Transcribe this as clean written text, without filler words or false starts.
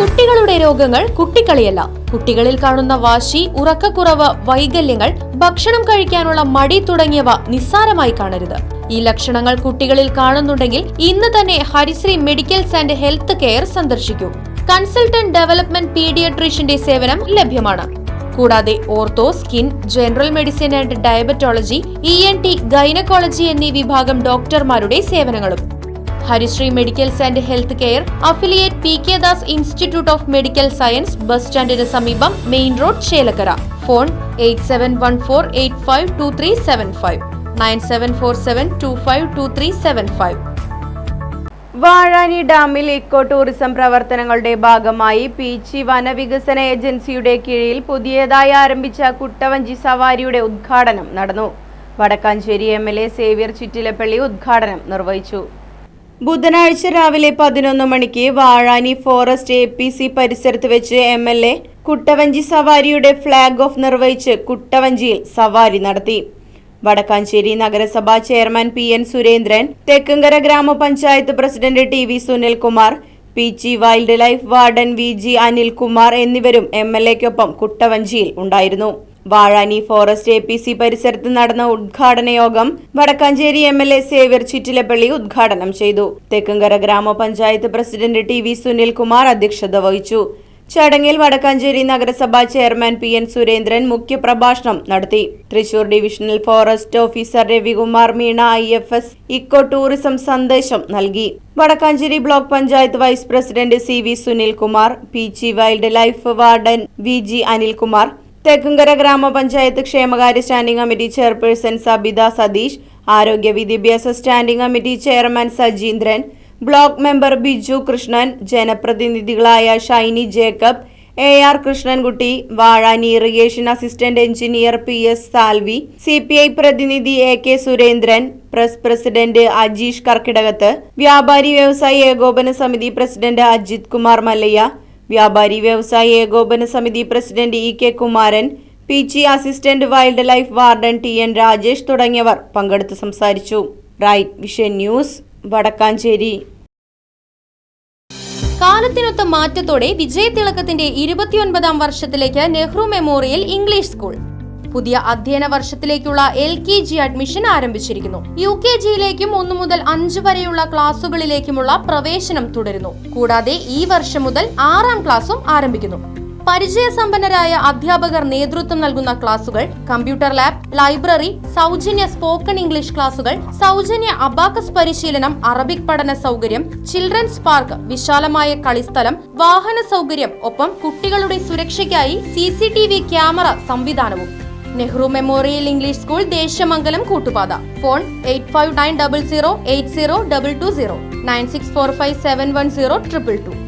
കുട്ടികളുടെ രോഗങ്ങൾ കുട്ടിക്കളിയല്ല. കുട്ടികളിൽ കാണുന്ന വാശി, ഉറക്കക്കുറവ്, വൈകല്യങ്ങൾ, ഭക്ഷണം കഴിക്കാനുള്ള മടി തുടങ്ങിയവ നിസ്സാരമായി കാണരുത്. ഈ ലക്ഷണങ്ങൾ കുട്ടികളിൽ കാണുന്നുണ്ടെങ്കിൽ ഇന്ന് തന്നെ Harishree medicals and health care സന്ദർശിക്കൂ. കൺസൾട്ടന്റ് ഡെവലപ്മെന്റ് പീഡിയാട്രീഷ്യന്റെ സേവനം ലഭ്യമാണ്. കൂടാതെ ortho, skin, general medicine and diabetology, ENT, gynaecology എന്നീ വിഭാഗം ഡോക്ടർമാരുടെ സേവനങ്ങളും. Harishree medicals and health care, affiliate PK Das institute of medical science, bus സ്റ്റാൻഡിന് സമീപം, main road, Chelakkara. Phone 8714852375 9747252375. Vazhani ഡാമിൽ ഇക്കോ ടൂറിസം പ്രവർത്തനങ്ങളുടെ ഭാഗമായി പീച്ചി വനവികസന ഏജൻസിയുടെ കീഴിൽ പുതിയതായി ആരംഭിച്ച കുട്ടവഞ്ചി സവാരിയുടെ ഉദ്ഘാടനം നടന്നു. വടക്കാഞ്ചേരി MLA സേവ്യർ ചിറ്റിലപ്പള്ളി ഉദ്ഘാടനം നിർവഹിച്ചു. ബുധനാഴ്ച രാവിലെ 11 മണിക്ക് വാഴാനി ഫോറസ്റ്റ് APC പരിസരത്ത് വെച്ച് MLA കുട്ടവഞ്ചി സവാരിയുടെ ഫ്ളാഗ് ഓഫ് നിർവഹിച്ച് കുട്ടവഞ്ചിയിൽ സവാരി നടത്തി. വടക്കാഞ്ചേരി നഗരസഭാ ചെയർമാൻ PN സുരേന്ദ്രൻ, തെക്കുംകര ഗ്രാമപഞ്ചായത്ത് president TV Sunilkumar, Peechi wildlife warden VG Anilkumar എന്നിവരും MLAക്കൊപ്പം കുട്ടവഞ്ചിയിൽ ഉണ്ടായിരുന്നു. വാഴാനി ഫോറസ്റ്റ് APC പരിസരത്ത് നടന്ന ഉദ്ഘാടന യോഗം വടക്കാഞ്ചേരി MLA സേവ്യർ ചിറ്റിലപ്പള്ളി ഉദ്ഘാടനം ചെയ്തു. തെക്കുംകര ഗ്രാമപഞ്ചായത്ത് പ്രസിഡന്റ് TV സുനിൽകുമാർ അധ്യക്ഷത വഹിച്ചു. ചടങ്ങിൽ വടക്കാഞ്ചേരി നഗരസഭാ ചെയർമാൻ PN സുരേന്ദ്രൻ മുഖ്യപ്രഭാഷണം നടത്തി. Thrissur divisional forest officer Ravikumar Meena IFS eco tourism സന്ദേശം നൽകി. Vadakkanchery block panchayat vice president CV Sunilkumar, Peechi wildlife warden VG Anilkumar, Thekkumkara ഗ്രാമപഞ്ചായത്ത് ക്ഷേമകാര്യ standing committee chairperson Sabitha Satheesh, ആരോഗ്യ വിദ്യാഭ്യാസ standing committee chairman Sajeendran, block member Biju Krishnan, ജനപ്രതിനിധികളായ Shiny Jacob, AR Krishnankutty, Vazhani irrigation assistant engineer PS Salvi, CPI പ്രതിനിധി AK Surendran, press president Ajeesh Karkidakath, വ്യാപാരി വ്യവസായി ഏകോപന സമിതി പ്രസിഡന്റ് അജിത് കുമാർ മല്ലയ്യ, വ്യാപാരി വ്യവസായി ഏകോപന സമിതി president EK Kumaran, Peechi assistant wildlife warden TN Rajesh തുടങ്ങിയവർ പങ്കെടുത്ത് സംസാരിച്ചു. Right Vision News, Vadakkanchery. കാലത്തിനൊത്ത മാറ്റത്തോടെ വിജയതിളക്കത്തിന്റെ 29ാം വർഷത്തിലേക്ക് നെഹ്റു മെമ്മോറിയൽ ഇംഗ്ലീഷ് സ്കൂൾ. പുതിയ അധ്യയന വർഷത്തിലേക്കുള്ള LKG അഡ്മിഷൻ ആരംഭിച്ചിരിക്കുന്നു. UKGയിലേക്കും 1 മുതൽ 5 വരെയുള്ള ക്ലാസുകളിലേക്കുമുള്ള പ്രവേശനം തുടരുന്നു. കൂടാതെ ഈ വർഷം മുതൽ 6ാം ക്ലാസും ആരംഭിക്കുന്നു. പരിചയസമ്പന്നരായ അധ്യാപകർ നേതൃത്വം നൽകുന്ന ക്ലാസുകൾ, കമ്പ്യൂട്ടർ ലാബ്, ലൈബ്രറി, സൗജന്യ സ്പോക്കൺ ഇംഗ്ലീഷ് ക്ലാസുകൾ, സൗജന്യ അബാക്കസ് പരിശീലനം, അറബിക് പഠന സൗകര്യം, ചിൽഡ്രൻസ് പാർക്ക്, വിശാലമായ കളിസ്ഥലം, വാഹന സൗകര്യം, ഒപ്പം കുട്ടികളുടെ സുരക്ഷയ്ക്കായി CCTV ക്യാമറ സംവിധാനവും. Nehru memorial English school, Desamangalam, Koottupatha. Phone 8590080220 9645710222.